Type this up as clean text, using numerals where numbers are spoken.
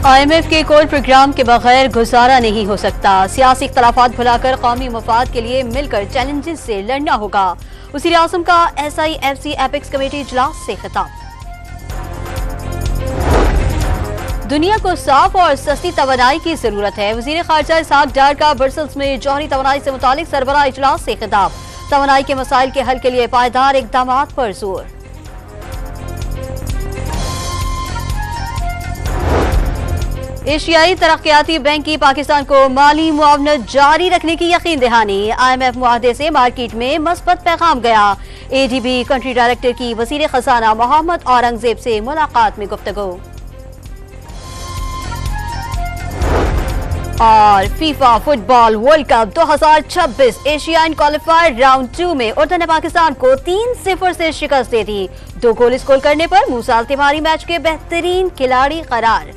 IMF के कोल programme के बगैर गुजारा नहीं हो सकता। सियासी इख्तलाफात भुलाकर कौमी मफाद के लिए मिलकर चैलेंजेस से लड़ना होगा। वज़ीर आज़म का SIFC एपेक्स कमेटी इजलास से खिताब। दुनिया को साफ और सस्ती तवानाई की जरूरत है। वज़ीर ख़ारजा इसहाक डार का ब्रसेल्स में जौहरी तवानाई से मुतालिक सरबराह इजलास से खिताब। तवानाई के मसाइल के हल के लिए पायदार इक़दामात पर जोर। एशियाई तरक्याती बैंक की पाकिस्तान को माली मुआवनत जारी रखने की यकीन दहानी। IMF मुआहदे से मार्केट में मस्बत पैगाम गया। ADB कंट्री डायरेक्टर की वज़ीर खजाना मोहम्मद औरंगजेब से मुलाकात में गुफ्तगू। और फीफा फुटबॉल वर्ल्ड कप 2026 एशियाई क्वालिफायर राउंड 2 में उर्दू ने पाकिस्तान को 3-0 से शिकस्त दे दी। 2 गोल स्कोर करने पर मूसा अल तिमारी मैच के बेहतरीन खिलाड़ी करार।